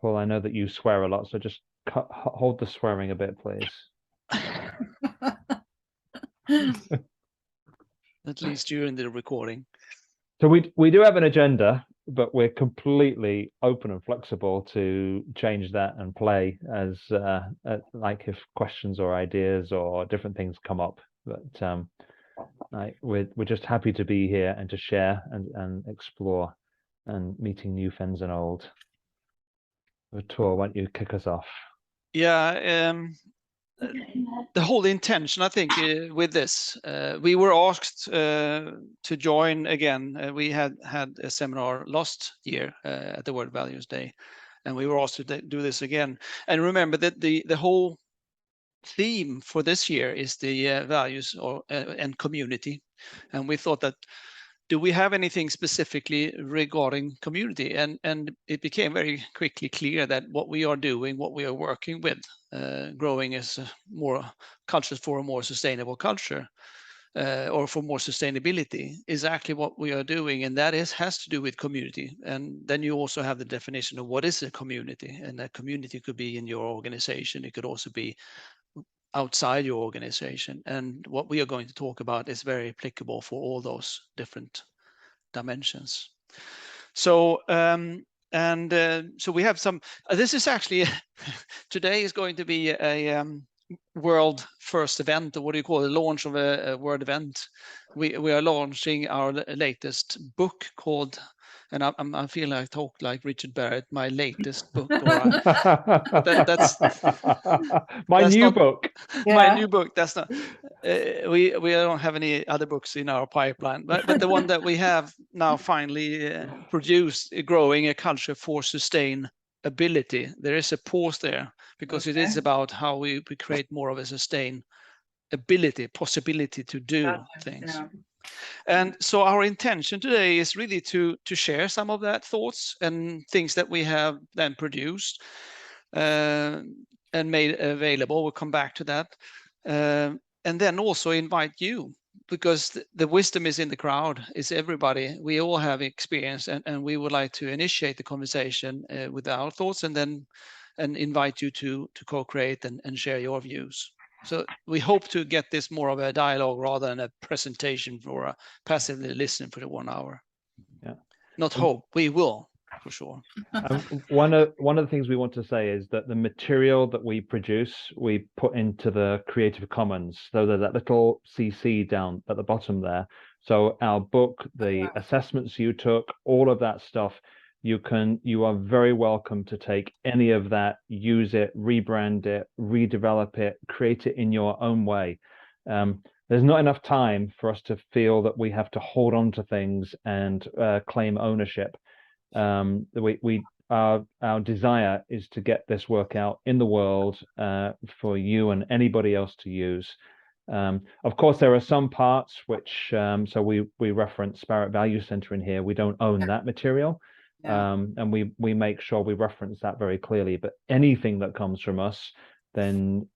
Paul, I know that you swear a lot, so just hold the swearing a bit, please. At least during the recording. So we do have an agenda, but we're completely open and flexible to change that and play as like if questions or ideas or different things come up. But we're just happy to be here and to share and explore and meeting new friends and old. Tor, why don't you kick us off? Yeah, the whole intention, I think, with this, we were asked to join again. We had a seminar last year at the World Values Day, and we were asked to do this again. And remember that the whole theme for this year is the values and community. And we thought that, do we have anything specifically regarding community? And it became very quickly clear that what we are doing, what we are working with, growing as more cultures for a more sustainable culture, or for more sustainability, is actually what we are doing, and that has to do with community. And then you also have the definition of what is a community, and a community could be in your organization, it could also be outside your organization. And what we are going to talk about is very applicable for all those different dimensions. So so we have some. This is actually today is going to be a world first event, or what do you call it? Launch of a world event. We are launching our latest book called, and I feel like I talk like Richard Barrett, my latest book. Or that's my new book. My new book. That's not. We don't have any other books in our pipeline, but the one that we have now finally produced, growing a culture for sustainability. There is a pause there because it is about how we create more of a sustainability possibility to do things. Yeah. And so our intention today is really to share some of that thoughts and things that we have then produced and made available. We'll come back to that. And then also invite you, because the wisdom is in the crowd, is everybody. We all have experience, and we would like to initiate the conversation with our thoughts, and then invite you to co-create and share your views. So we hope to get this more of a dialogue rather than a presentation for a passively listen for the 1 hour. Yeah. Not hope, we will, for sure. One of the things we want to say is that the material that we produce, we put into the Creative Commons. So there's that little CC down at the bottom there. So our book, the assessments you took, all of that stuff, you are very welcome to take any of that, use it, rebrand it, redevelop it, create it in your own way. There's not enough time for us to feel that we have to hold on to things and claim ownership. Our desire is to get this work out in the world for you and anybody else to use. Of course, there are some parts which, so we reference Barrett Value Center in here. We don't own that material. And we make sure we reference that very clearly. But anything that comes from us, then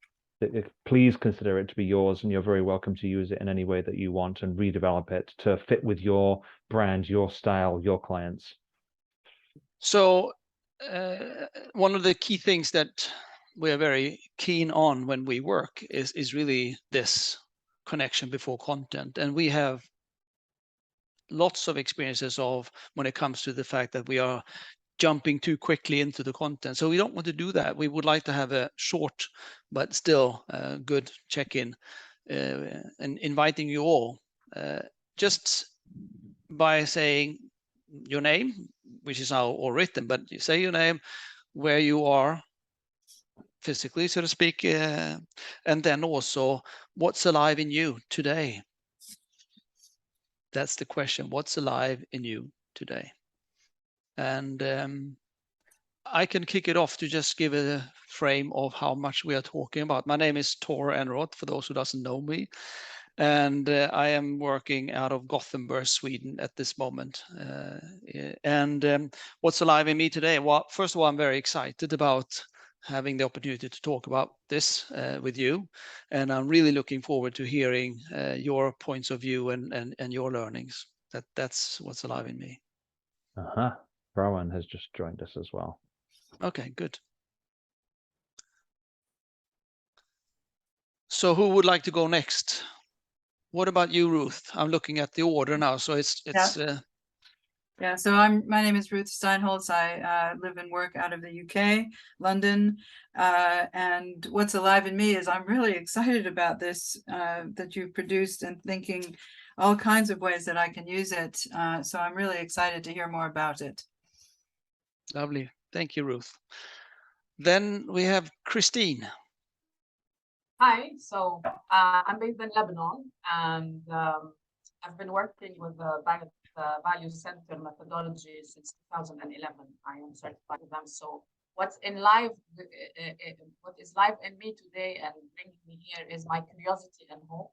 please consider it to be yours, and you're very welcome to use it in any way that you want and redevelop it to fit with your brand, your style, your clients. So one of the key things that we are very keen on when we work is really this connection before content. And we have lots of experiences of when it comes to the fact that we are jumping too quickly into the content. So we don't want to do that. We would like to have a short but still good check-in, and inviting you all just by saying your name, which is now all written, but you say your name, where you are physically, so to speak, and then also what's alive in you today. That's the question. What's alive in you today? And I can kick it off to just give a frame of how much we are talking about. My name is Tor Eneroth, for those who doesn't know me. And I am working out of Gothenburg, Sweden at this moment. What's alive in me today? Well, first of all, I'm very excited about having the opportunity to talk about this with you. And I'm really looking forward to hearing your points of view and your learnings. That's what's alive in me. Rowan has just joined us as well. Okay, good. So who would like to go next? What about you, Ruth? I'm looking at the order now, so it's Yeah, so my name is Ruth Steinholtz. I live and work out of the UK, London. And what's alive in me is I'm really excited about this that you've produced, and thinking all kinds of ways that I can use it. So I'm really excited to hear more about it. lovely. Thank you, Ruth. Then we have Christine. Hi, so I'm based in Lebanon, and I've been working with the Value Center methodology since 2011. I am certified with them. So what is live in me today and bringing me here is my curiosity and hope,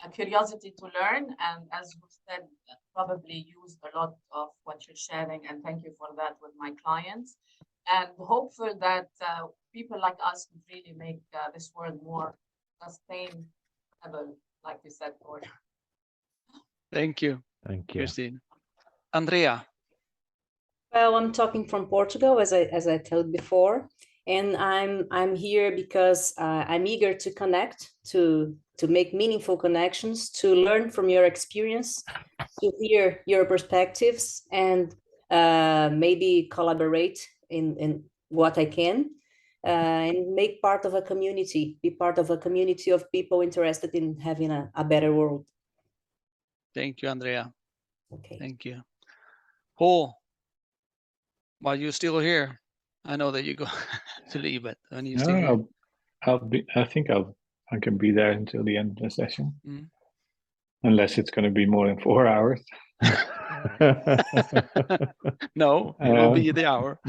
a curiosity to learn, and as we said, probably use a lot of what you're sharing, and thank you for that with my clients. And hopeful that people like us could really make this world more sustainable, like you said, Paul. Thank you. Thank you. Christine. Andrea. Well, I'm talking from Portugal, as I told before, and I'm here because I'm eager to connect, to make meaningful connections, to learn from your experience, to hear your perspectives, and maybe collaborate in what I can, and make part of a community, be part of a community of people interested in having a better world. Thank you, Andrea. Okay. Thank you. Paul, while you're still here, I know that you go to leave, but when you still here. I think I can be there until the end of the session, unless it's going to be more than 4 hours. No, it will be the hour.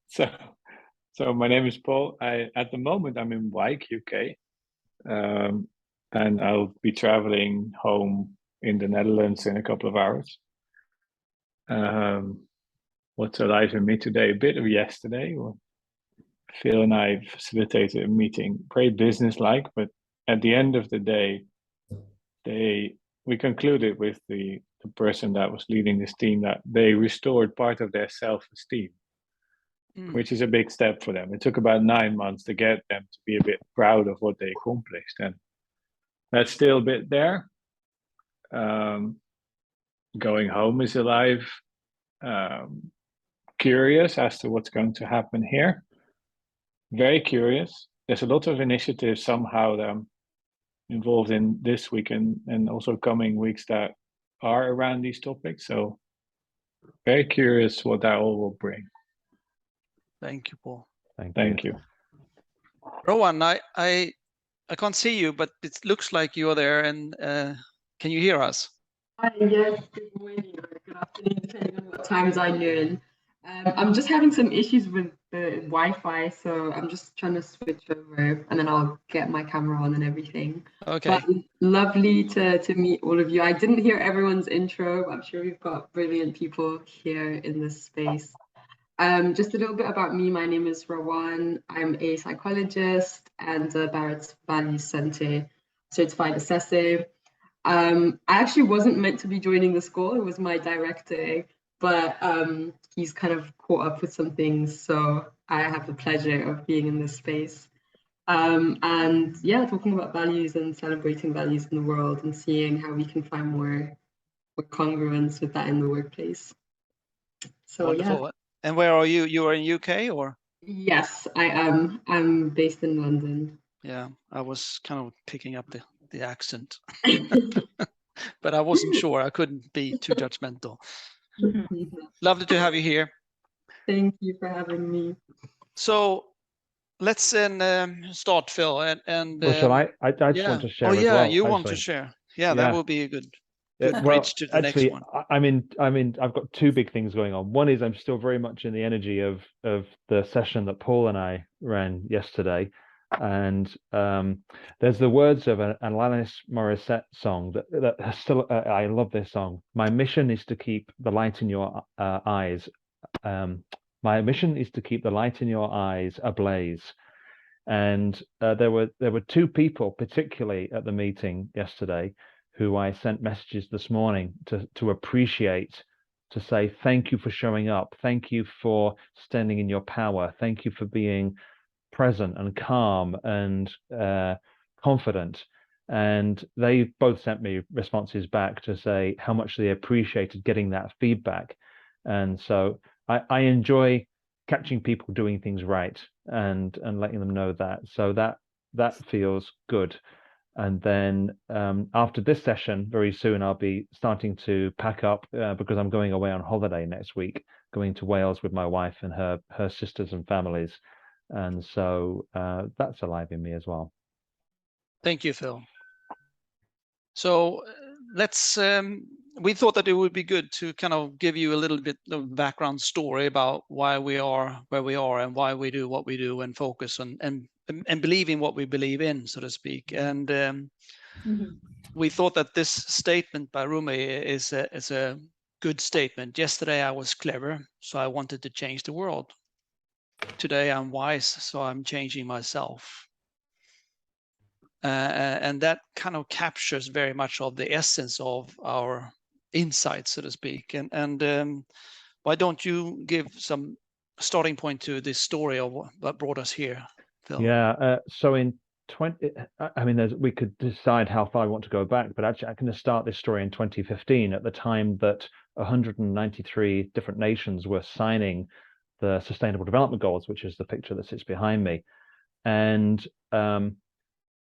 So my name is Paul. At the moment I'm in Wyke, UK, and I'll be traveling home in the Netherlands in a couple of hours. What's alive in me today? A bit of yesterday. Phil and I facilitated a meeting, very business-like, but at the end of the day, we concluded with the person that was leading this team that they restored part of their self-esteem, which is a big step for them. It took about 9 months to get them to be a bit proud of what they accomplished, and that's still a bit there. Going home is alive. Curious as to what's going to happen here. Very curious. There's a lot of initiatives somehow that I'm involved in this week and also coming weeks that are around these topics. So very curious what that all will bring. Thank you, Paul. Thank you. Rowan, I can't see you, but it looks like you are there. And can you hear us? Hi, yes, good morning or good afternoon, depending on what time zone you're in. I'm just having some issues with the Wi-Fi, so I'm just trying to switch over and then I'll get my camera on and everything. Okay. But lovely to meet all of you. I didn't hear everyone's intro, but I'm sure we've got brilliant people here in this space. Just a little bit about me. My name is Rawan. I'm a psychologist and a Barrett's Value Center certified assessor. I actually wasn't meant to be joining the school. It was my director, but he's kind of caught up with some things. So I have the pleasure of being in this space. And yeah, talking about values and celebrating values in the world and seeing how we can find more congruence with that in the workplace. So wonderful. Yeah. And where are you? You are in UK or? Yes, I am. I'm based in London. Yeah, I was kind of picking up the accent, but I wasn't sure. I couldn't be too judgmental. Lovely to have you here. Thank you for having me. So let's then start, Phil. And well, shall I? I just want to share. Oh as yeah, well, you actually. want to share? Yeah, that would be a good well, bridge to the actually, next one. I've got two big things going on. One is I'm still very much in the energy of the session that Paul and I ran yesterday, and there's the words of an Alanis Morissette song that still I love this song. My mission is to keep the light in your eyes. My mission is to keep the light in your eyes ablaze. And there were two people particularly at the meeting yesterday who I sent messages this morning to appreciate to say thank you for showing up, thank you for standing in your power, thank you for being present and calm and confident. And they both sent me responses back to say how much they appreciated getting that feedback. And so I enjoy catching people doing things right and letting them know that. So that feels good. And then after this session, very soon, I'll be starting to pack up because I'm going away on holiday next week, going to Wales with my wife and her sisters and families. And so that's alive in me as well. Thank you, Phil. So let's, we thought that it would be good to kind of give you a little bit of background story about why we are where we are and why we do what we do and focus on and believe in what we believe in, so to speak. And we thought that this statement by Rumi is a good statement. Yesterday I was clever, so I wanted to change the world. Today I'm wise, so I'm changing myself. And that kind of captures very much of the essence of our insight, so to speak. And why don't you give some starting point to this story of what brought us here, Phil? Yeah. So in 20, I mean, we could decide how far we want to go back, but actually, I'm going to start this story in 2015, at the time that 193 different nations were signing the Sustainable Development Goals, which is the picture that sits behind me. And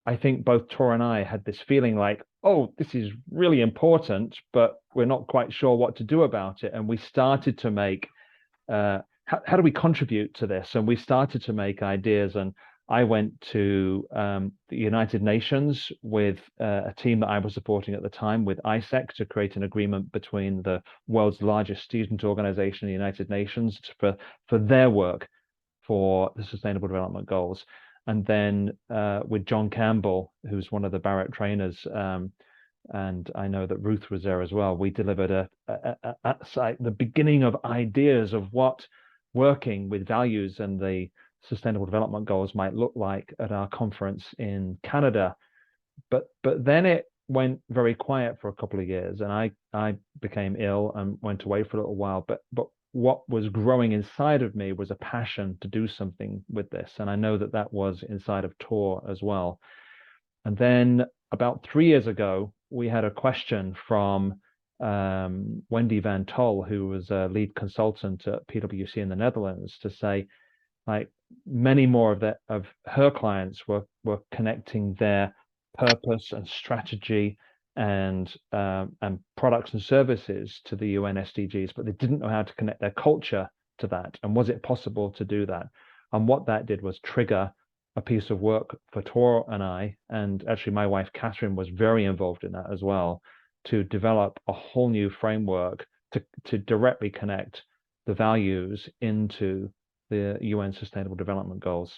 I think both Tor and I had this feeling like, oh, this is really important, but we're not quite sure what to do about it. And we started to make, how do we contribute to this? And we started to make ideas. And I went to the United Nations with a team that I was supporting at the time with ISEC to create an agreement between the world's largest student organization, the United Nations, for their work for the Sustainable Development Goals. And then with John Campbell, who's one of the Barrett trainers, and I know that Ruth was there as well, we delivered the beginning of ideas of what working with values and the Sustainable Development Goals might look like at our conference in Canada. But then it went very quiet for a couple of years, and I became ill and went away for a little while. But what was growing inside of me was a passion to do something with this. And I know that was inside of Tor as well. And then about 3 years ago, we had a question from Wendy Van Tol, who was a lead consultant at PwC in the Netherlands, to say, like, many more of her clients were connecting their purpose and strategy and products and services to the UN SDGs, but they didn't know how to connect their culture to that. And was it possible to do that? And what that did was trigger a piece of work for Tor and I, and actually my wife Catherine was very involved in that as well, to develop a whole new framework to directly connect the values into the UN Sustainable Development Goals.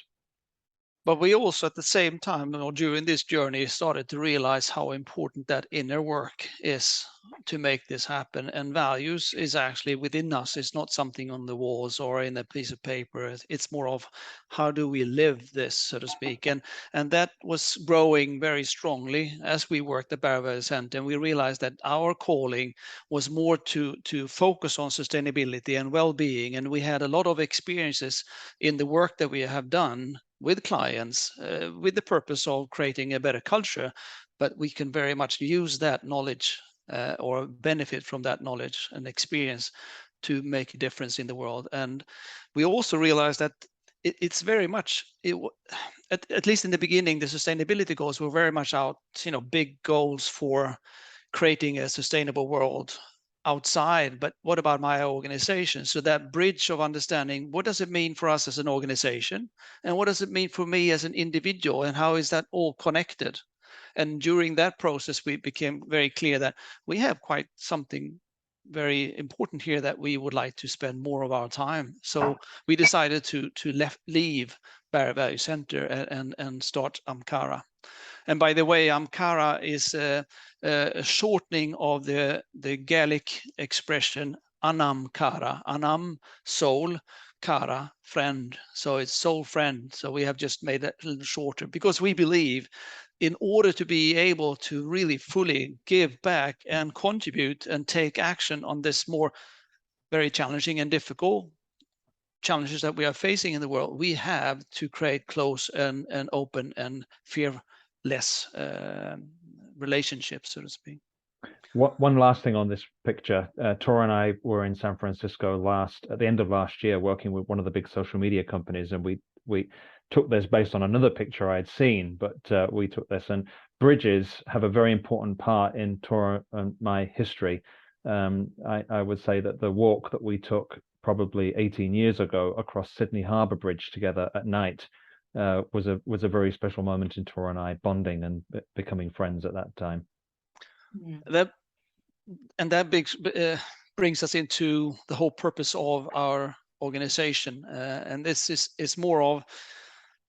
But we also, at the same time, or during this journey, started to realize how important that inner work is to make this happen. And values is actually within us. It's not something on the walls or in a piece of paper. It's more of how do we live this, so to speak. And that was growing very strongly as we worked at Barrett Value Center. And we realized that our calling was more to focus on sustainability and well-being. And we had a lot of experiences in the work that we have done with clients with the purpose of creating a better culture, but we can very much use that knowledge or benefit from that knowledge and experience to make a difference in the world. And we also realized that it's very much, at least in the beginning, the sustainability goals were very much out, big goals for creating a sustainable world outside, but what about my organization? So that bridge of understanding, what does it mean for us as an organization, and what does it mean for me as an individual, and how is that all connected? And during that process, we became very clear that we have quite something very important here that we would like to spend more of our time. So we decided to leave Barrett Value Center and start Amcara. And by the way, Amcara is a shortening of the Gaelic expression Anam Cara. Anam, soul, Cara, friend. So it's soul friend. So we have just made that a little shorter because we believe in order to be able to really fully give back and contribute and take action on this more very challenging and difficult challenges that we are facing in the world, we have to create close and open and fearless relationships, so to speak. One last thing on this picture. Tora and I were in San Francisco at the end of last year, working with one of the big social media companies, and we took this based on another picture I had seen, but we took this, and bridges have a very important part in Tora and my history. I would say that the walk that we took probably 18 years ago across Sydney Harbour Bridge together at night was a very special moment in Tora and I bonding and becoming friends at that time. That brings us into the whole purpose of our organization, and this is more of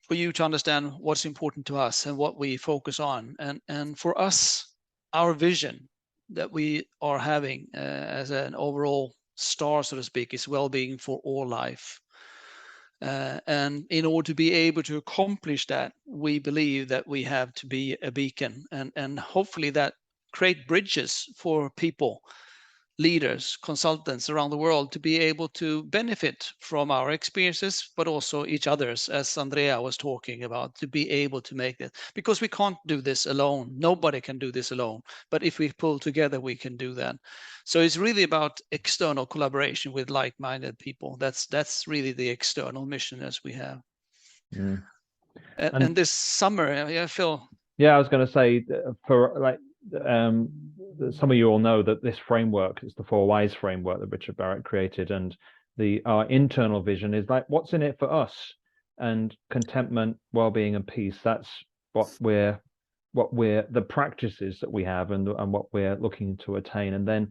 for you to understand what's important to us and what we focus on, and for us, our vision that we are having as an overall star, so to speak, is well-being for all life. And in order to be able to accomplish that, we believe that we have to be a beacon, and hopefully that create bridges for people, leaders, consultants around the world to be able to benefit from our experiences, but also each other's, as Andrea was talking about, to be able to make it. Because we can't do this alone. Nobody can do this alone. But if we pull together, we can do that. So it's really about external collaboration with like-minded people. That's really the external mission as we have. Mm. And this summer, yeah, Phil. Yeah, I was going to say, for like, some of you all know that this framework is the 4 Whys framework that Richard Barrett created, and our internal vision is like, what's in it for us? And contentment, well-being, and peace. That's what we're the practices that we have and what we're looking to attain. And then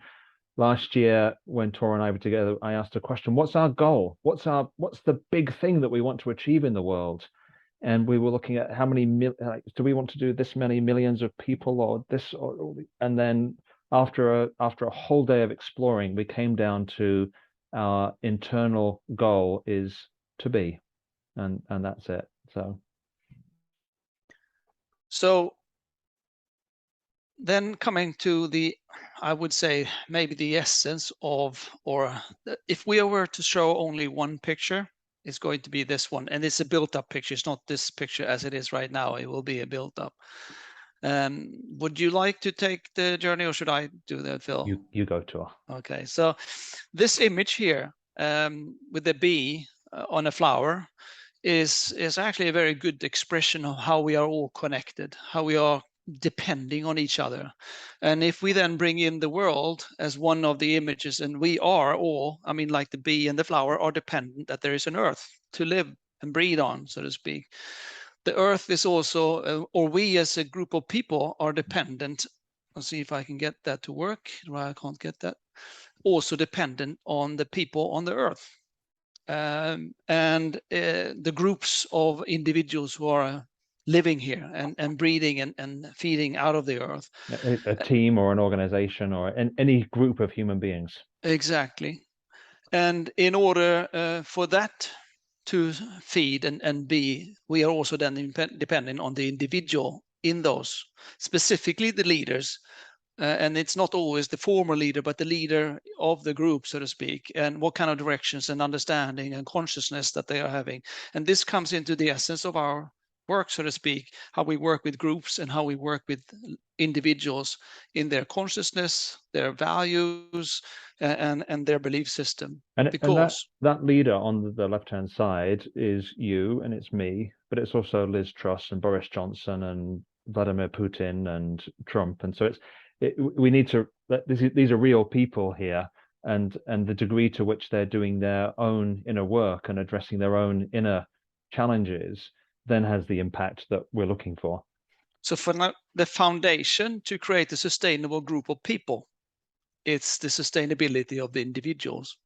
last year, when Tora and I were together, I asked a question: what's our goal? What's the big thing that we want to achieve in the world? And we were looking at how many do we want to do this many millions of people, or this, and then after a whole day of exploring, we came down to our internal goal is to be, and that's it. So then coming to I would say maybe the essence of, or if we were to show only one picture, it's going to be this one, and it's a built-up picture. It's not this picture as it is right now. It will be a built-up. Would you like to take the journey, or should I do that, Phil? You go, Tor. Okay, so this image here with the bee on a flower is actually a very good expression of how we are all connected, how we are depending on each other. And if we then bring in the world as one of the images, and we are all, I mean, like the bee and the flower are dependent that there is an earth to live and breathe on, so to speak. The earth is also, or we as a group of people are dependent. I'll see if I can get that to work. I can't get that. Also dependent on the people on the earth. And the groups of individuals who are living here and breathing and feeding out of the earth. A team or an organization or any group of human beings. Exactly. And in order for that to feed and be, we are also then depending on the individual in those, specifically the leaders. And it's not always the former leader, but the leader of the group, so to speak, and what kind of directions and understanding and consciousness that they are having. And this comes into the essence of our work, so to speak, how we work with groups and how we work with individuals in their consciousness, their values, and their belief system. And because that leader on the left-hand side is you, and it's me, but it's also Liz Truss and Boris Johnson and Vladimir Putin and Trump. And so we need to, these are real people here, and the degree to which they're doing their own inner work and addressing their own inner challenges then has the impact that we're looking for. So for now, the foundation to create a sustainable group of people, it's the sustainability of the individuals.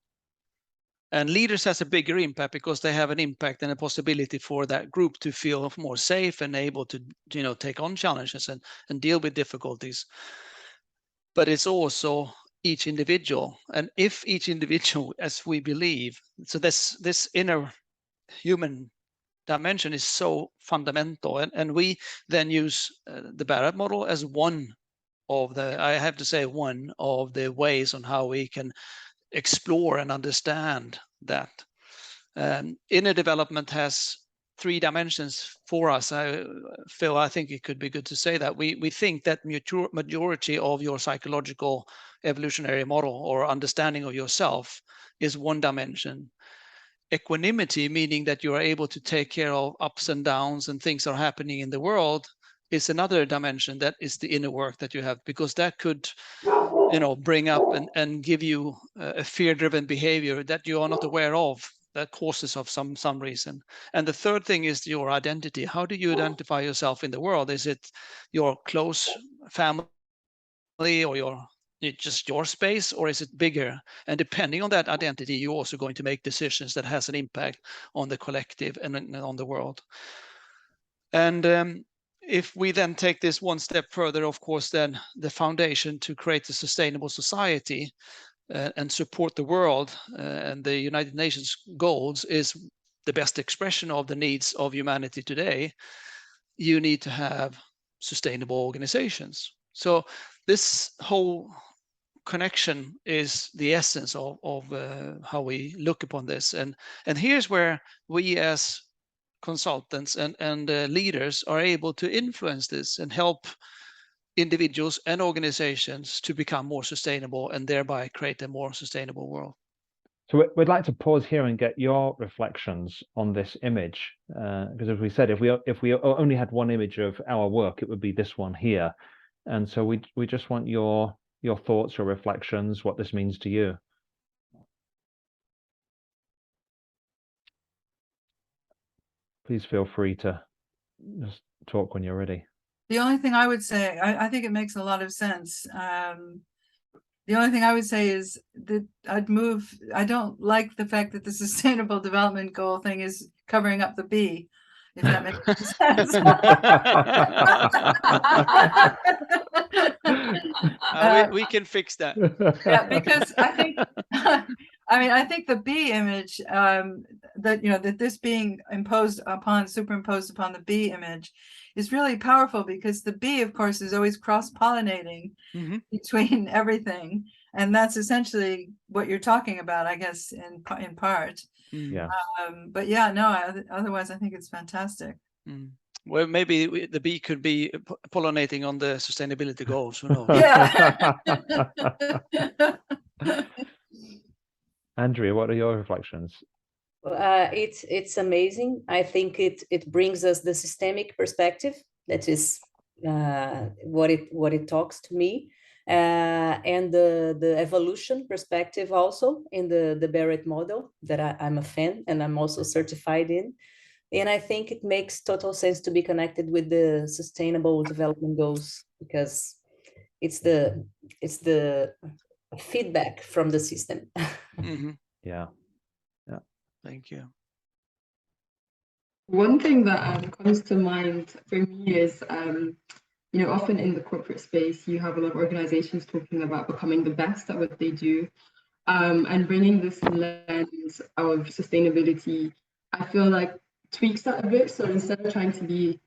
And leaders has a bigger impact because they have an impact and a possibility for that group to feel more safe and able to, take on challenges and deal with difficulties. But it's also each individual. And if each individual, as we believe, so this inner human dimension is so fundamental, and we then use the Barrett model as one of the, I have to say, one of the ways on how we can explore and understand that. Inner development has 3 dimensions for us. Phil, I think it could be good to say that we think that majority of your psychological evolutionary model or understanding of yourself is 1 dimension. Equanimity, meaning that you are able to take care of ups and downs and things are happening in the world, is another dimension. That is the inner work that you have, because that could, bring up and give you a fear-driven behavior that you are not aware of, that causes of some reason. And the third thing is your identity. How do you identify yourself in the world? Is it your close family or just your space, or is it bigger? And depending on that identity, you're also going to make decisions that has an impact on the collective and on the world. And if we then take this 1 step further, of course, then the foundation to create a sustainable society and support the world and the United Nations goals is the best expression of the needs of humanity today. You need to have sustainable organizations. So this whole connection is the essence of how we look upon this. And here's where we as consultants and leaders are able to influence this and help individuals and organizations to become more sustainable and thereby create a more sustainable world. So we'd like to pause here and get your reflections on this image, because as we said, if we only had 1 image of our work, it would be this one here. And so we just want your thoughts, your reflections, what this means to you. Please feel free to just talk when you're ready. The only thing I would say, I think it makes a lot of sense. The only thing I would say is that I don't like the fact that the Sustainable Development Goal thing is covering up the B, if that makes sense. We can fix that. Yeah, because I think, I think the B image, that this being superimposed upon the B image is really powerful, because the B, of course, is always cross-pollinating between everything. And that's essentially what you're talking about, I guess, in part. Yeah. But yeah, no, otherwise I think it's fantastic. Well, maybe the bee could be pollinating on the sustainability goals. Who knows? Yeah. Andrea, what are your reflections? It's amazing. I think it brings us the systemic perspective. That is what it talks to me, and the evolution perspective also in the Barrett model that I'm a fan and I'm also certified in. And I think it makes total sense to be connected with the Sustainable Development Goals, because it's the feedback from the system. Yeah. Thank you. One thing that comes to mind for me is, often in the corporate space, you have a lot of organizations talking about becoming the best at what they do, and bringing this lens of sustainability, I feel like tweaks that a bit. So instead of trying to be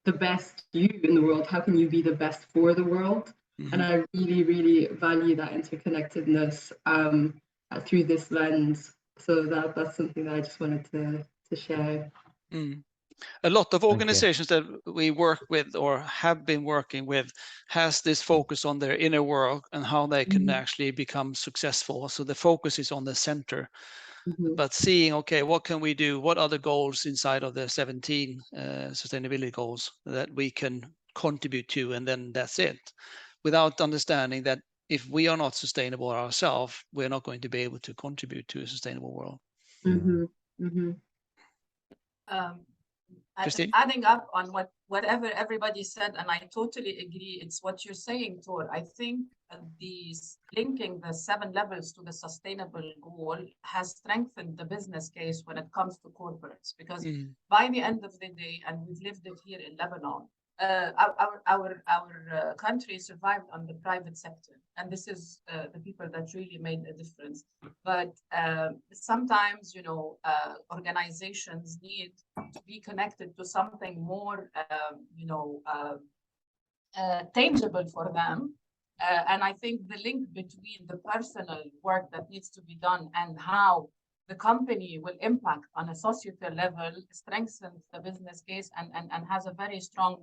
the best you in the world, how can you be the best for the world? And I really, really value that interconnectedness through this lens. So that's something that I just wanted to share. A lot of organizations that we work with or have been working with has this focus on their inner work and how they can actually become successful. So the focus is on the center, but seeing, okay, what can we do? What are the goals inside of the 17 sustainability goals that we can contribute to? And then that's it, without understanding that if we are not sustainable ourselves, we're not going to be able to contribute to a sustainable world. Adding up on whatever everybody said, and I totally agree, it's what you're saying, Tor. I think linking the 7 levels to the sustainable goal has strengthened the business case when it comes to corporates, because by the end of the day, and we've lived it here in Lebanon, our country survived on the private sector, and this is the people that really made a difference. But sometimes, organizations need to be connected to something more, tangible for them. And I think the link between the personal work that needs to be done and how the company will impact on a societal level strengthens the business case and has a very strong,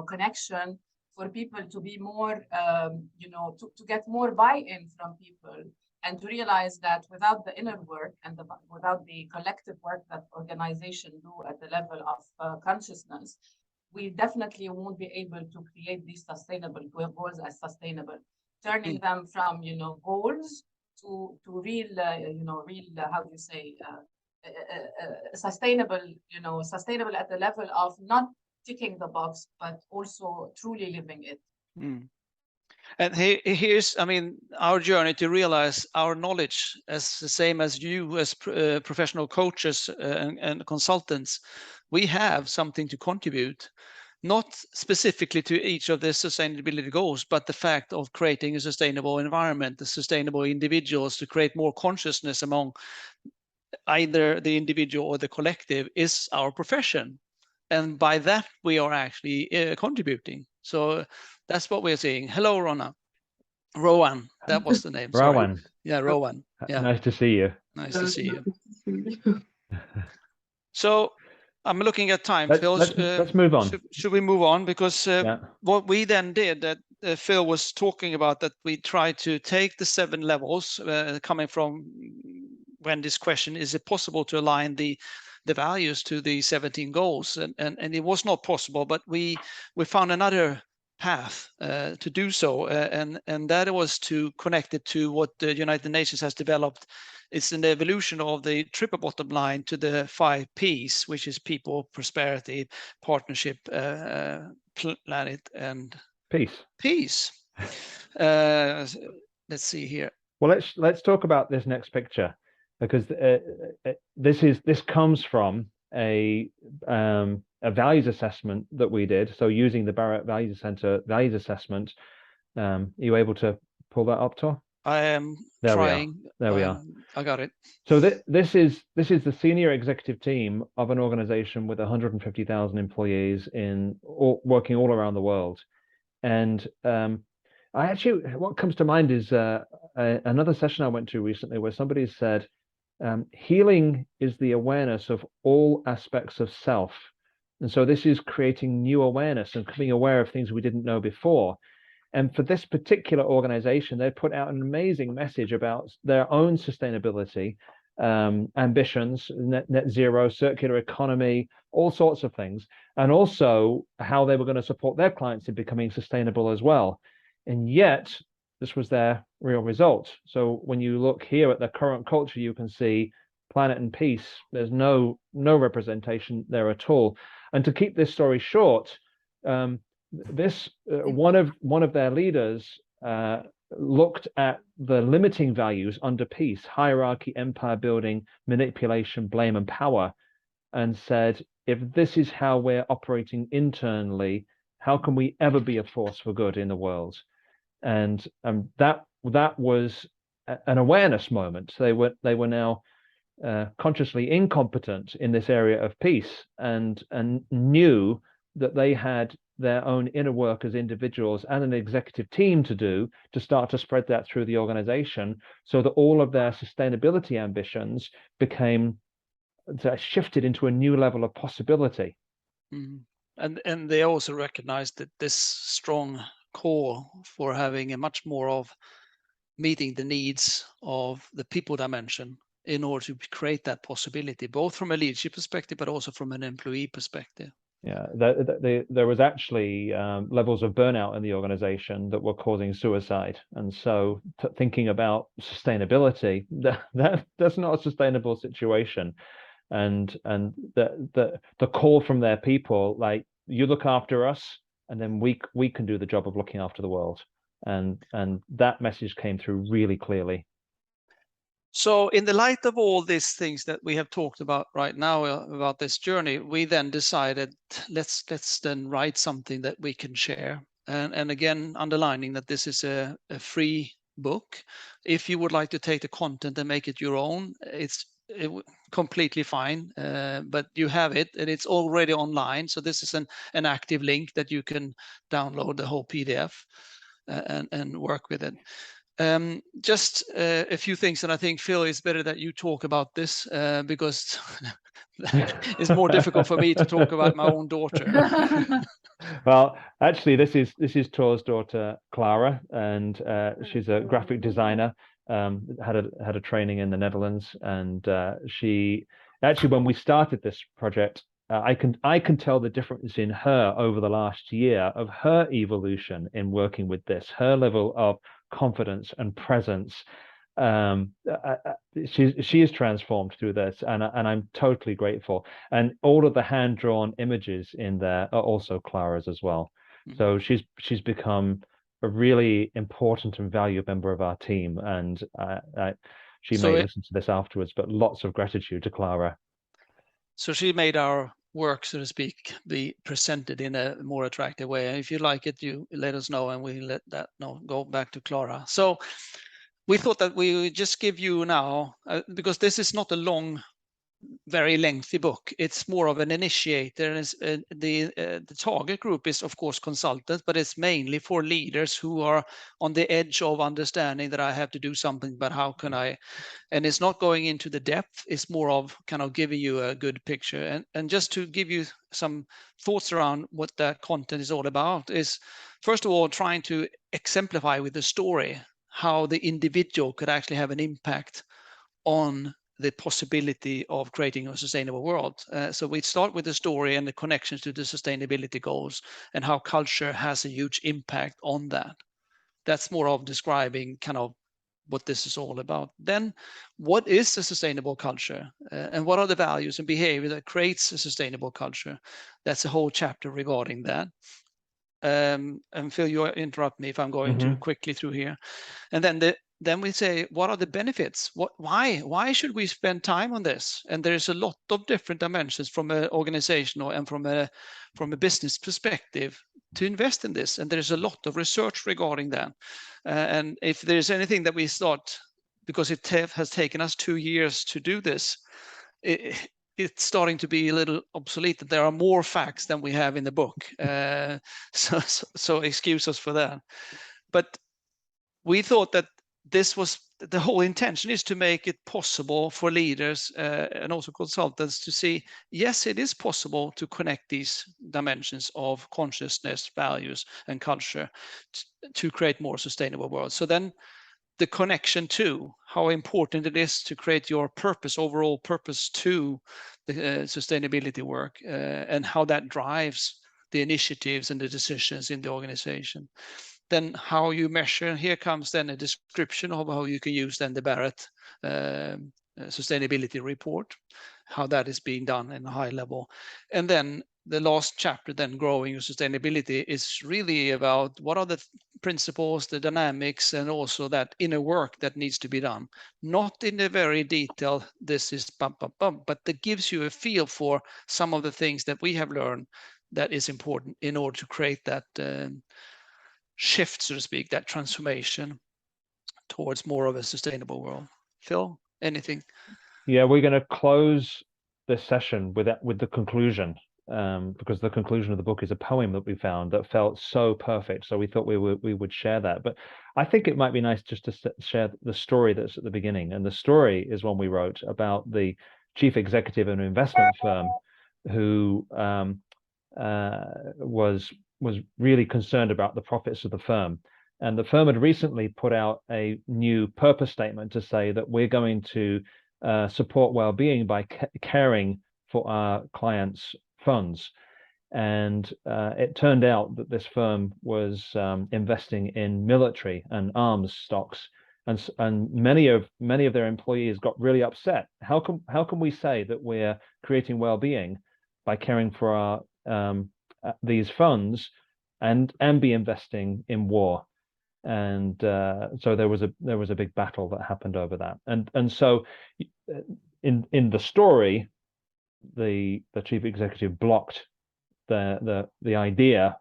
connection for people to be more, to get more buy-in from people and to realize that without the inner work and without the collective work that organizations do at the level of consciousness, we definitely won't be able to create these sustainable goals as sustainable, turning them from, goals to real, how do you say, sustainable, sustainable at the level of not ticking the box, but also truly living it. And here's, I mean, our journey to realize our knowledge as the same as you as professional coaches and consultants, we have something to contribute, not specifically to each of the sustainability goals, but the fact of creating a sustainable environment, the sustainable individuals, to create more consciousness among either the individual or the collective is our profession. And by that, we are actually contributing. So that's what we're seeing. Hello, Rowan, that was the name. Rowan. Sorry. Yeah, Rowan. Yeah. Nice to see you. Nice to see you. So I'm looking at time, Phil. Let's move on. Should we move on? Because what we then did, that Phil was talking about, that we tried to take the 7 levels coming from when this question, is it possible to align the values to the 17 goals? And it was not possible, but we found another path to do so, and that was to connect it to what the United Nations has developed. It's an evolution of the triple bottom line to the 5 Ps, which is people, prosperity, partnership, planet, and peace. Let's see here. Well, let's talk about this next picture, because this comes from a values assessment that we did. So using the Barrett Values Center values assessment, are you able to pull that up, Tor? I am there trying. There we are. I got it. So this is the senior executive team of an organization with 150,000 employees working all around the world. And what comes to mind is another session I went to recently where somebody said, healing is the awareness of all aspects of self. And so this is creating new awareness and becoming aware of things we didn't know before. And for this particular organization, they put out an amazing message about their own sustainability, ambitions, net zero, circular economy, all sorts of things, and also how they were going to support their clients in becoming sustainable as well. And yet, this was their real result. So when you look here at the current culture, you can see planet and peace. There's no representation there at all. And to keep this story short, one of their leaders looked at the limiting values under peace: hierarchy, empire building, manipulation, blame, and power, and said, if this is how we're operating internally, how can we ever be a force for good in the world? And that was an awareness moment. They were now consciously incompetent in this area of peace, and knew that they had their own inner work as individuals and an executive team to do to start to spread that through the organization, so that all of their sustainability ambitions shifted into a new level of possibility. And they also recognized that this strong call for having a much more of meeting the needs of the people dimension in order to create that possibility, both from a leadership perspective, but also from an employee perspective. Yeah, there was actually levels of burnout in the organization that were causing suicide, and so thinking about sustainability, that's not a sustainable situation. And the call from their people, like, you look after us, and then we can do the job of looking after the world, and that message came through really clearly. So in the light of all these things that we have talked about right now about this journey, we then decided, let's then write something that we can share. And again, underlining that this is a free book. If you would like to take the content and make it your own, it's completely fine, but you have it and it's already online. So this is an active link that you can download the whole PDF. and work with it. Just a few things, and I think Phil, it's better that you talk about this because it's more difficult for me to talk about my own daughter. Well, actually, this is Tor's daughter, Clara, and she's a graphic designer. Had a training in the Netherlands, and she actually, when we started this project, I can tell the difference in her over the last year of her evolution in working with this, her level of confidence and presence. She is transformed through this, and I'm totally grateful. And all of the hand-drawn images in there are also Clara's as well. So she's become a really important and valued member of our team, and she may listen to this afterwards, but lots of gratitude to Clara. So she made our work, so to speak, be presented in a more attractive way. And if you like it, you let us know, and we let that know. Go back to Clara. So we thought that we would just give you now, because this is not a long, very lengthy book. It's more of an initiator. And the target group is, of course, consultants, but it's mainly for leaders who are on the edge of understanding that I have to do something, but how can I? And it's not going into the depth. It's more of kind of giving you a good picture. And just to give you some thoughts around what that content is all about is, first of all, trying to exemplify with the story how the individual could actually have an impact on the possibility of creating a sustainable world. So we start with the story and the connections to the sustainability goals and how culture has a huge impact on that. That's more of describing kind of what this is all about. Then what is a sustainable culture, and what are the values and behavior that creates a sustainable culture? That's a whole chapter regarding that. And Phil, you interrupt me if I'm going too quickly through here. And then we say, what are the benefits? Why should we spend time on this? And there's a lot of different dimensions from an organizational and from a business perspective to invest in this. And there's a lot of research regarding that. And if there's anything that we start, because it has taken us 2 years to do this, it's starting to be a little obsolete, that there are more facts than we have in the book. So excuse us for that. But we thought that this was the whole intention, is to make it possible for leaders and also consultants to see, yes, it is possible to connect these dimensions of consciousness, values, and culture to create more sustainable world. So then the connection to how important it is to create your purpose, overall purpose to the sustainability work, and how that drives the initiatives and the decisions in the organization. Then how you measure, here comes then a description of how you can use then the Barrett sustainability report, how that is being done in a high level. And then the last chapter, then growing your sustainability, is really about what are the principles, the dynamics, and also that inner work that needs to be done. Not in a very detailed, this is bump, but that gives you a feel for some of the things that we have learned that is important in order to create that shift, so to speak, that transformation towards more of a sustainable world. Phil, anything? Yeah, we're going to close this session with the conclusion, because the conclusion of the book is a poem that we found that felt so perfect. So we thought we would share that. But I think it might be nice just to share the story that's at the beginning. And the story is one we wrote about the chief executive of an investment firm who was really concerned about the profits of the firm. And the firm had recently put out a new purpose statement to say that we're going to support well-being by caring for our clients' funds. And it turned out that this firm was investing in military and arms stocks, and many of their employees got really upset. How can we say that we're creating well-being by caring for our these funds and be investing in war? And so there was a big battle that happened over that. And so in the story, the chief executive blocked the idea.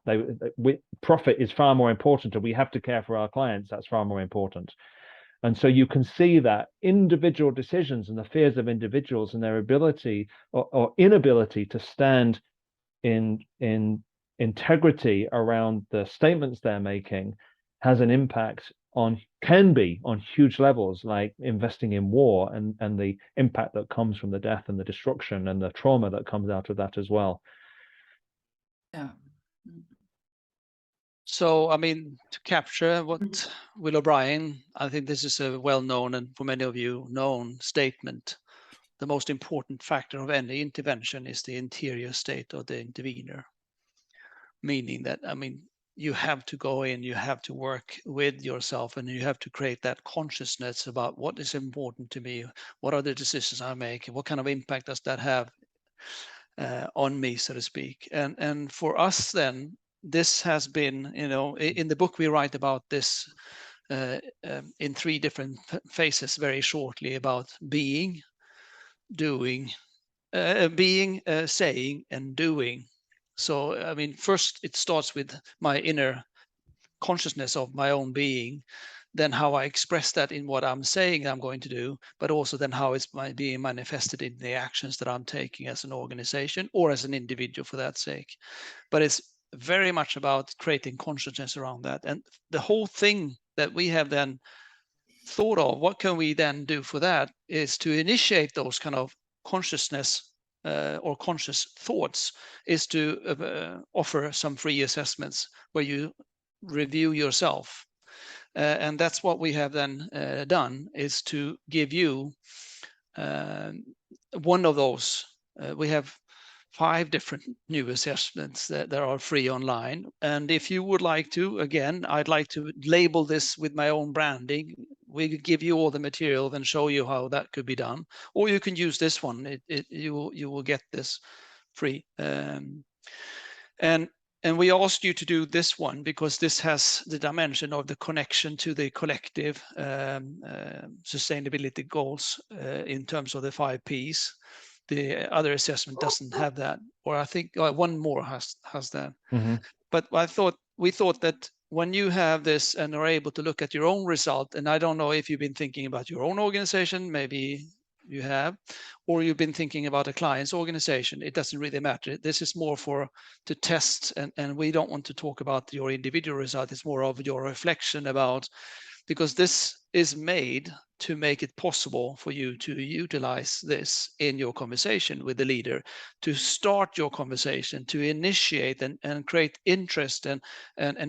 Profit is far more important, and we have to care for our clients. That's far more important. And so you can see that individual decisions and the fears of individuals and their ability or inability to stand in integrity around the statements they're making has an impact can be on huge levels, like investing in war and the impact that comes from the death and the destruction and the trauma that comes out of that as well. Yeah. So, I mean, to capture what Will O'Brien, I think this is a well-known and for many of you known statement. The most important factor of any intervention is the interior state of the intervener. Meaning that, I mean, you have to go in, you have to work with yourself, and you have to create that consciousness about what is important to me, what are the decisions I make, what kind of impact does that have on me, so to speak. And for us then, this has been, you know, in the book we write about this in 3 different phases very shortly, about being, doing, saying, and doing. So, I mean, first it starts with my inner consciousness of my own being, then how I express that in what I'm saying I'm going to do, but also then how it's being manifested in the actions that I'm taking as an organization or as an individual for that sake. But it's very much about creating consciousness around that. And the whole thing that we have then thought of, what can we then do for that, is to initiate those kind of consciousness or conscious thoughts, is to offer some free assessments where you review yourself. And that's what we have then done, is to give you one of those. We have 5 different new assessments that are free online. And if you would like to, again, I'd like to label this with my own branding. We could give you all the material and show you how that could be done. Or you can use this one. You will get this free. And we asked you to do this one because this has the dimension of the connection to the collective sustainability goals in terms of the 5 Ps. The other assessment doesn't have that, or I think one more has that. Mm-hmm. But we thought that when you have this and are able to look at your own result, and I don't know if you've been thinking about your own organization, maybe you have, or you've been thinking about a client's organization, it doesn't really matter. This is more to test, and we don't want to talk about your individual result. It's more of your reflection about, because this is made to make it possible for you to utilize this in your conversation with the leader, to start your conversation, to initiate and create interest and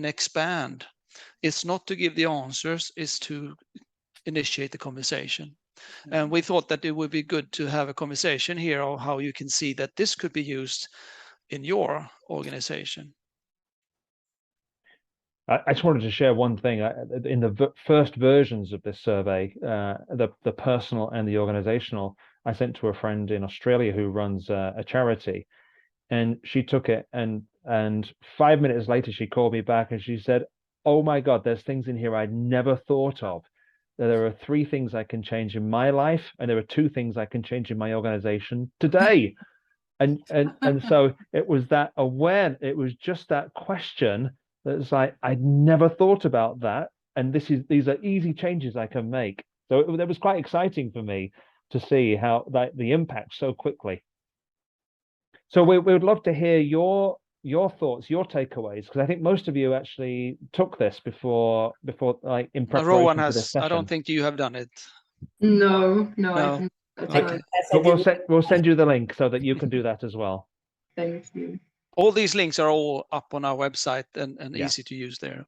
expand. It's not to give the answers, it's to initiate the conversation. And we thought that it would be good to have a conversation here of how you can see that this could be used in your organization. I just wanted to share one thing. In the first versions of this survey, the personal and the organizational, I sent to a friend in Australia who runs a charity, and she took it, and 5 minutes later she called me back and she said, "Oh my God, there's things in here I'd never thought of. There are 3 things I can change in my life, and there are 2 things I can change in my organization today." And so it was that it was just that question that's like, I'd never thought about that, and these are easy changes I can make. So that was quite exciting for me to see how the impact so quickly. So we would love to hear your thoughts, your takeaways, because I think most of you actually took this before like in preparation Rowan for this session. I don't think you have done it. No, No. I didn't. Okay. But we'll send you the link so that you can do that as well. Thank you. All these links are all up on our website and Yeah. easy to use there.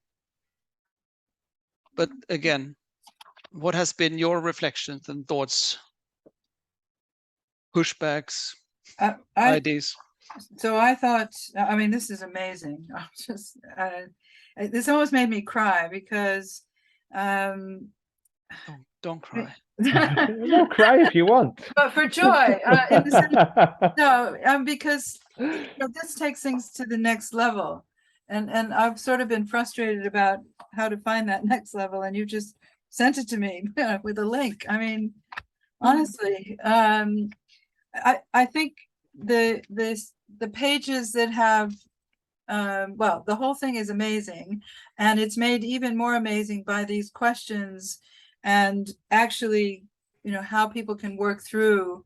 But again, what has been your reflections and thoughts, pushbacks, ideas? So I thought, I mean, this is amazing. I'm just, this almost made me cry because. Don't cry. Don't cry if you want. But for joy, in the sense, no, because this takes things to the next level, and I've sort of been frustrated about how to find that next level, and you just sent it to me with a link. I mean, honestly, I think the pages that have, well, the whole thing is amazing, and it's made even more amazing by these questions. And actually, how people can work through,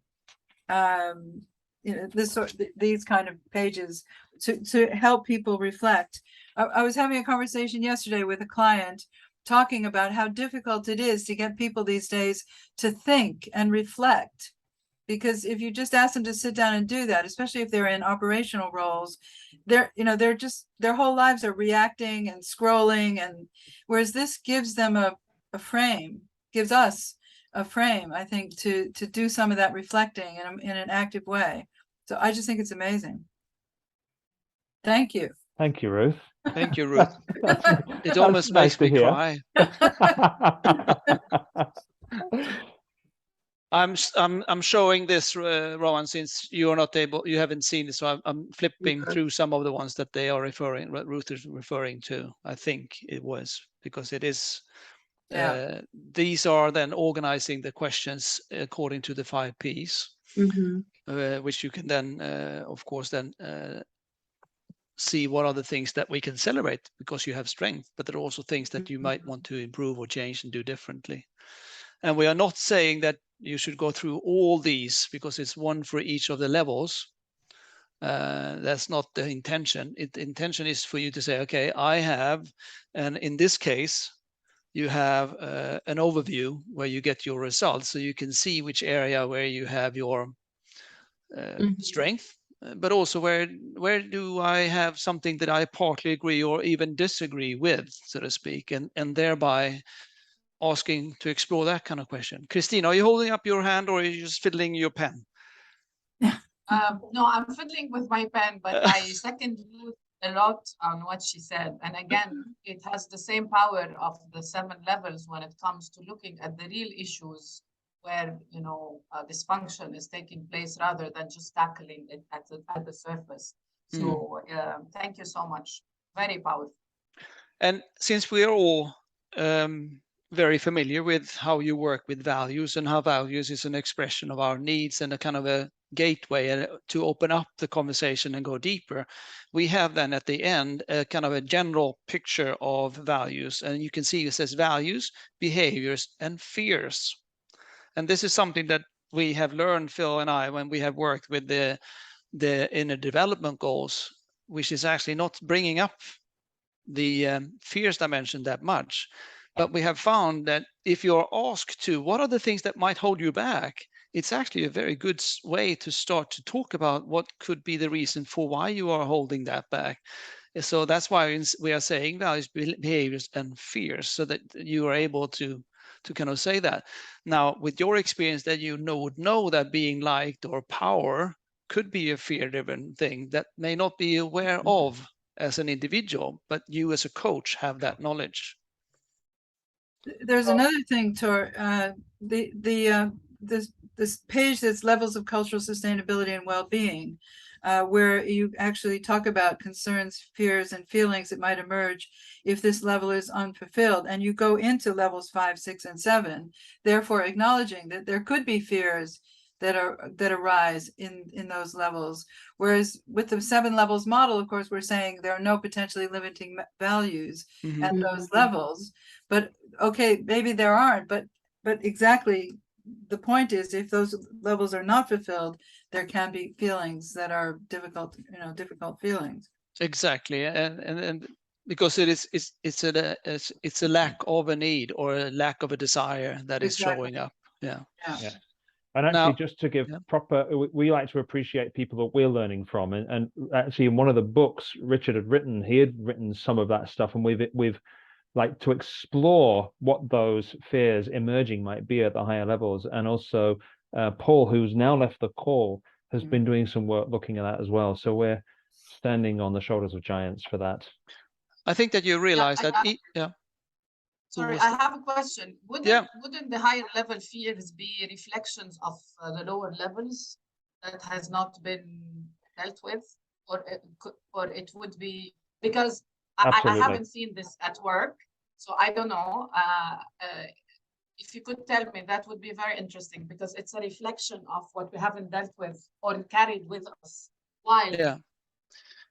these kind of pages to help people reflect. I was having a conversation yesterday with a client talking about how difficult it is to get people these days to think and reflect. Because if you just ask them to sit down and do that, especially if they're in operational roles, they're just, their whole lives are reacting and scrolling, and whereas this gives them a frame, gives us a frame, I think, to do some of that reflecting in an active way. So I just think it's amazing. Thank you. Thank you, Ruth. Thank you, Ruth. That's- It that's almost nice makes to me hear. cry. I'm showing this, Rowan, since you are not able, you haven't seen it, so I'm flipping Okay. through some of the ones that they are referring, what Ruth is referring to. I think it was because it is. Yeah. These are then organizing the questions according to the 5 Ps, which you can then, of course, then see what are the things that we can celebrate because you have strength, but there are also things that you might want to improve or change and do differently. And we are not saying that you should go through all these because it's one for each of the levels. That's not the intention. The intention is for you to say, okay, I have, and in this case, you have an overview where you get your results, so you can see which area where you have your strength, but also where do I have something that I partly agree or even disagree with, so to speak, and thereby asking to explore that kind of question. Christine, are you holding up your hand or are you just fiddling your pen? No, I'm fiddling with my pen, but I second Ruth a lot on what she said. And again, it has the same power of the 7 levels when it comes to looking at the real issues where, you know, dysfunction is taking place rather than just tackling it at the surface. So thank you so much. Very powerful. And since we are all very familiar with how you work with values and how values is an expression of our needs and a kind of a gateway to open up the conversation and go deeper, we have then at the end a kind of a general picture of values, and you can see it says values, behaviors, and fears. And this is something that we have learned, Phil and I, when we have worked with the inner development goals, which is actually not bringing up the fears dimension that much. But we have found that if you're asked to, what are the things that might hold you back? It's actually a very good way to start to talk about what could be the reason for why you are holding that back. So that's why we are saying values, behaviors, and fears, so that you are able to kind of say that. Now, with your experience that you would know that being liked or power could be a fear-driven thing that may not be aware of as an individual, but you as a coach have that knowledge. There's another thing, Tor. This page that's levels of cultural sustainability and well-being, where you actually talk about concerns, fears, and feelings that might emerge if this level is unfulfilled, and you go into levels 5, 6, and 7, therefore acknowledging that there could be fears that arise in those levels. Whereas with the 7 levels model, of course, we're saying there are no potentially limiting values at those levels. But okay, maybe there aren't, but exactly the point is, if those levels are not fulfilled, there can be feelings that are difficult, difficult feelings. Exactly, and because it's a lack of a need or a lack of a desire that is showing up. Yeah. And actually, Now, just to give proper, we like to appreciate people that we're learning from. And actually, in one of the books Richard had written some of that stuff, and we've like to explore what those fears emerging might be at the higher levels. And also, Paul, who's now left the call, has been doing some work looking at that as well. So we're standing on the shoulders of giants for that. I think that you realize Sorry, I have a question. Wouldn't the higher level fears be reflections of the lower levels that has not been dealt with, or it would be, because I haven't seen this at work, so I don't know. If you could tell me, that would be very interesting, because it's a reflection of what we haven't dealt with or carried with us. While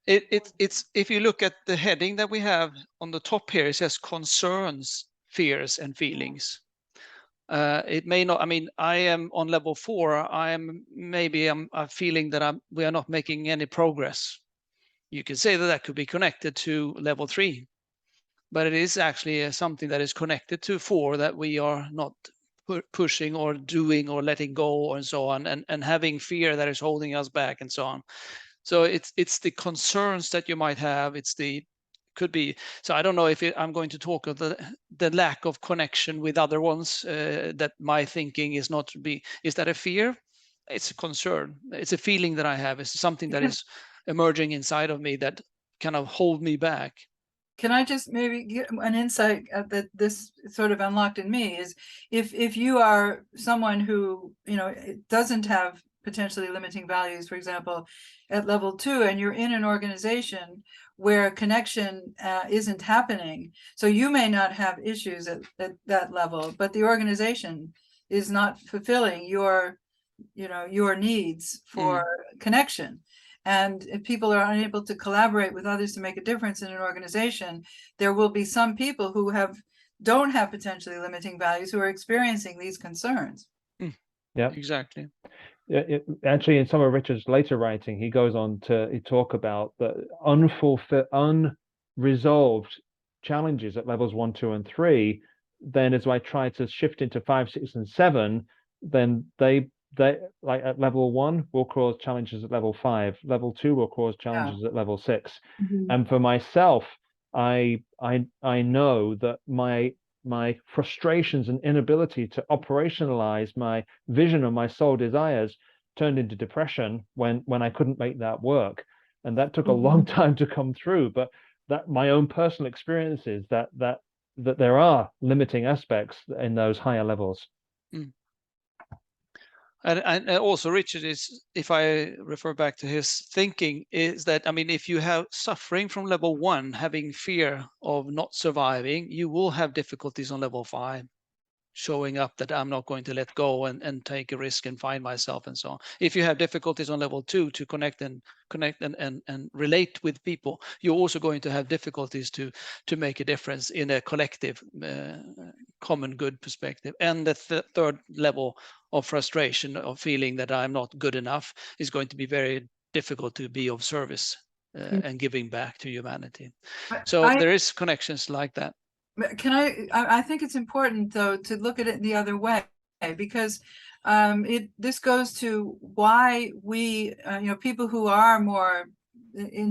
it's if you look at the heading that we have on the top here, it says concerns, fears, and feelings. It may not, I mean, I am on level 4. I'm feeling that we are not making any progress you can say that that could be connected to level 3, but it is actually something that is connected to 4 that we are not pushing or doing or letting go and so on, and having fear that is holding us back and so on. So it's the concerns that you might have. Could be. So I don't know if I'm going to talk of the lack of connection with other ones, that my thinking is not to be. Is that a fear? It's a concern. It's a feeling that I have. It's something that is emerging inside of me that kind of hold me back. Can I just maybe get an insight that this sort of unlocked in me is if you are someone who, you know, doesn't have potentially limiting values, for example, at level 2, and you're in an organization where connection isn't happening. So you may not have issues at that level, but the organization is not fulfilling your, you know, your needs for connection. And if people are unable to collaborate with others to make a difference in an organization, there will be some people who don't have potentially limiting values who are experiencing these concerns. Yeah, exactly. Actually, in some of Richard's later writing, he goes on to talk about the unresolved challenges at levels 1, 2, and 3. Then, as I try to shift into 5, 6, and 7, then they like at level 1 will cause challenges at level 5. Level 2 will cause challenges at level 6. And for myself, I know that my frustrations and inability to operationalize my vision and my soul desires turned into depression when I couldn't make that work. And that took a long time to come through, but that my own personal experiences that there are limiting aspects in those higher levels. And also Richard is, if I refer back to his thinking, is that, I mean, if you have suffering from level 1, having fear of not surviving, you will have difficulties on level 5, showing up that I'm not going to let go and take a risk and find myself and so on. If you have difficulties on level 2 to connect and relate with people, you're also going to have difficulties to make a difference in a collective common good perspective. And the third level of frustration, of feeling that I'm not good enough, is going to be very difficult to be of service and giving back to humanity. So there is connections like that. Can I think it's important though to look at it the other way, because this goes to why we you know, people who are more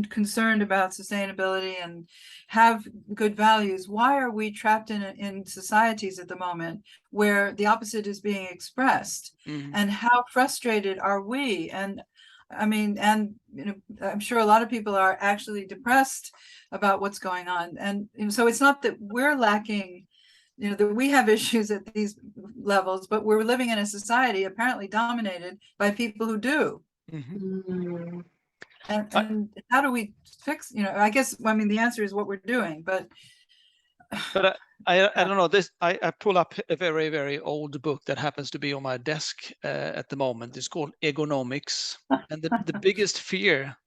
concerned about sustainability and have good values, why are we trapped in societies at the moment where the opposite is being expressed? And how frustrated are we? And I mean, and you know, I'm sure a lot of people are actually depressed about what's going on. And so it's not that we're lacking, you know, that we have issues at these levels, but we're living in a society apparently dominated by people who do. And how do we fix, you know, I guess, I mean, the answer is what we're doing, but I don't know this. I pull up a very, very old book that happens to be on my desk at the moment. It's called Egonomics, and the biggest fear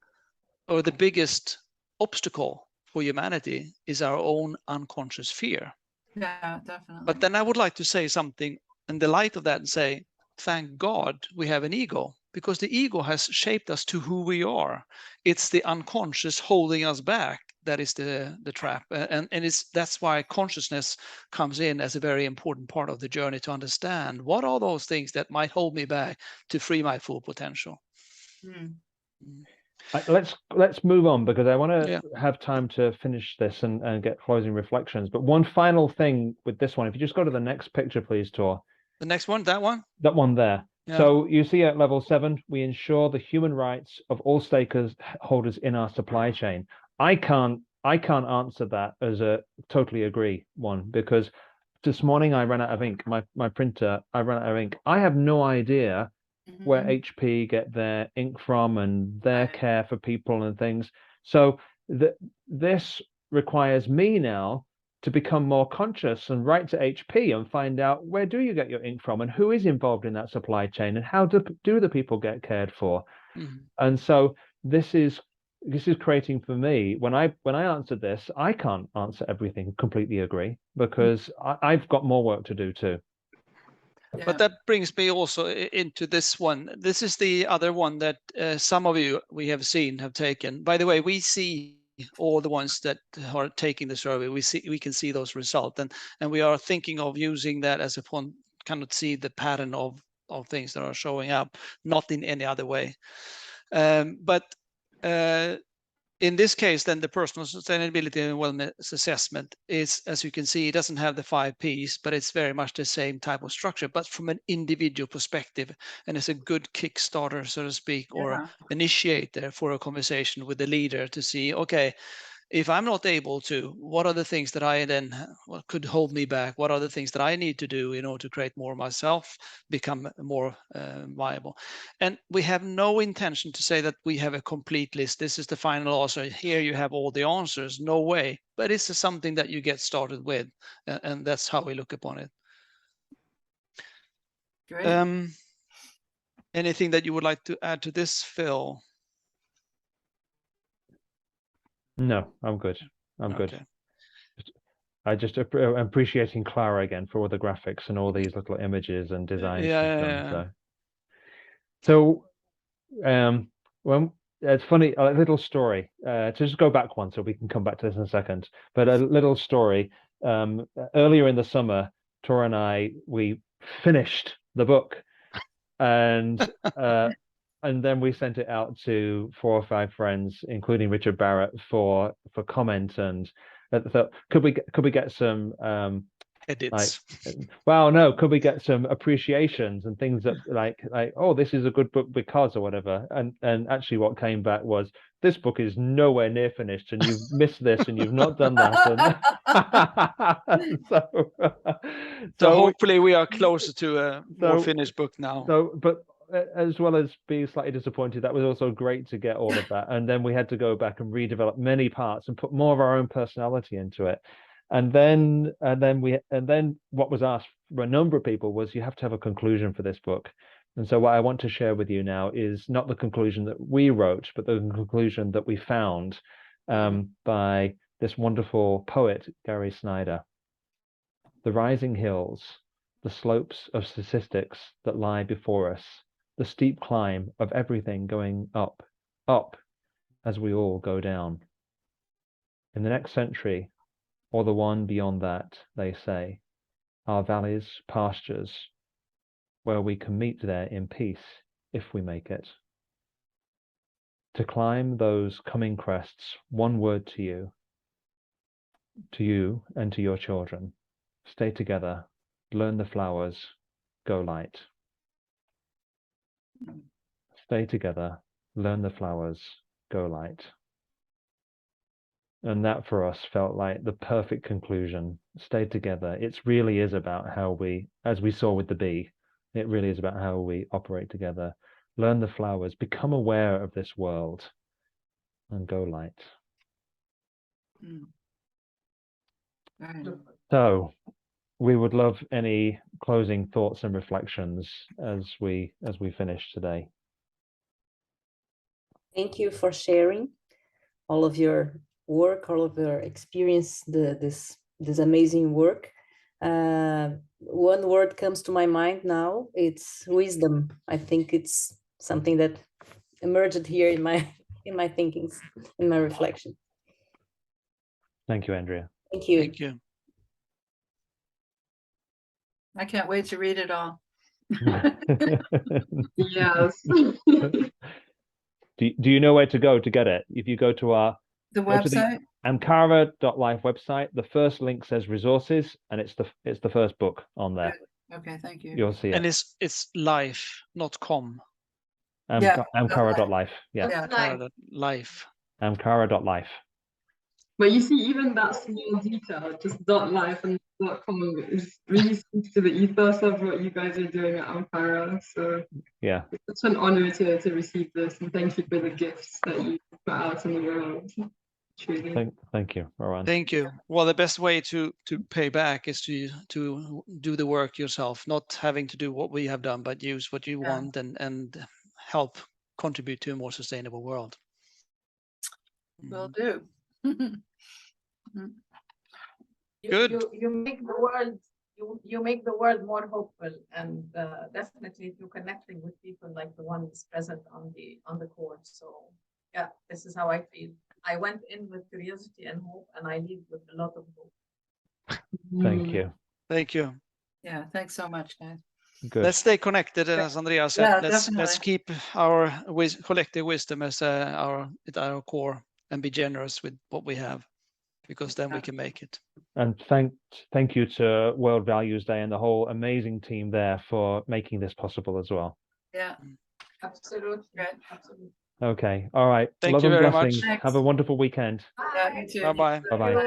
or the biggest obstacle for humanity is our own unconscious fear. Yeah, definitely. But then I would like to say something in the light of that and say, thank God we have an ego, because the ego has shaped us to who we are. It's the unconscious holding us back that is the trap, and that's why consciousness comes in as a very important part of the journey, to understand what are those things that might hold me back to free my full potential. Let's move on, because I want to have time to finish this and get closing reflections. But one final thing with this one, if you just go to the next picture, please, Tor. The next one, that one there. So you see at level 7, we ensure the human rights of all stakeholders in our supply chain. I can't answer that as a totally agree one, because this morning I ran out of ink. My printer, I ran out of ink. I have no idea where HP get their ink from and their care for people and things. So this requires me now to become more conscious and write to HP and find out, where do you get your ink from and who is involved in that supply chain and how do the people get cared for? And so this is creating for me, when I answered this, I can't answer everything, completely agree, because I've got more work to do too. But that brings me also into this one. This is the other one that some of you we have seen have taken. By the way, we see all the ones that are taking the survey. We can see those results, and we are thinking of using that as a point, kind of see the pattern of things that are showing up, not in any other way. But in this case, then the personal sustainability and wellness assessment is, as you can see, it doesn't have the 5 Ps, but it's very much the same type of structure, but from an individual perspective. And it's a good Kickstarter, so to speak, or initiator for a conversation with the leader to see, okay, if I'm not able to, what are the things that I then could hold me back? What are the things that I need to do in order to create more myself, become more viable? And we have no intention to say that we have a complete list. This is the final answer. Here you have all the answers. No way. But it's something that you get started with, and that's how we look upon it. Great. Anything that you would like to add to this, Phil? No, I'm good. I'm good. Okay. I just appreciating Clara again for all the graphics and all these little images and designs she's done. So when it's funny, a little story. To just go back one, so we can come back to this in a second. But a little story. Earlier in the summer, Tora and we finished the book, and then we sent it out to 4 or 5 friends, including Richard Barrett, for comment. And thought, could we get some edits? Could we get some appreciations and things that like oh, this is a good book because, or whatever. And actually, what came back was, this book is nowhere near finished, and you've missed this, and you've not done that. And so hopefully we are closer to a more finished book now. But as well as being slightly disappointed, that was also great to get all of that. And then we had to go back and redevelop many parts and put more of our own personality into it. And then what was asked from a number of people was, you have to have a conclusion for this book. And so what I want to share with you now is not the conclusion that we wrote, but the conclusion that we found by this wonderful poet, Gary Snyder. The rising hills, the slopes of statistics that lie before us, the steep climb of everything going up, up, as we all go down. In the next century, or the one beyond that, they say, are valleys, pastures, where we can meet there in peace, if we make it. To climb those coming crests, one word to you and to your children: stay together, learn the flowers, go light. Stay together, learn the flowers, go light. And that for us felt like the perfect conclusion. Stay together. It really is about how we, as we saw with the bee, it really is about how we operate together. Learn the flowers, become aware of this world, and go light. So we would love any closing thoughts and reflections as we finish today. Thank you for sharing all of your work, all of your experience, this amazing work. One word comes to my mind now, it's wisdom. I think it's something that emerged here in my thinkings, in my reflection. Thank you, Andrea. Thank you. Thank you. I can't wait to read it all. Yes. Do you know where to go to get it? If you go to the website, Amcara.life website, the first link says resources, and it's the first book on there. Okay, thank you. You'll see it. And it's life, not com. Amcara.life. Yeah. Life. Amcara.life. But you see, even that small detail, just .life and .com, is really speaks to the ethos of what you guys are doing at Amcara. So yeah, it's an honor to receive this, and thank you for the gifts that you put out in the world. Truly. Thank you, Rowan. Thank you. Well, the best way to pay back is to do the work yourself, not having to do what we have done, but use what you want and help contribute to a more sustainable world. Will do. Good. You make the world you make the world more hopeful, and definitely through connecting with people like the ones present on the course. So yeah, this is how I feel. I went in with curiosity and hope, and I leave with a lot of hope. Thank you. Thank you. Yeah, thanks so much, guys. Good. Let's stay connected, as Andrea said. Yeah, Let's definitely. keep our collective wisdom as at our core, and be generous with what we have, because then we can make it. And thank you to World Values Day and the whole amazing team there for making this possible as well. Yeah, Absolutely. Right. Absolutely. Okay. All right. Thank Love you and very much. blessings. Thanks. Have a wonderful weekend. yeah, you too. Bye bye. Bye bye.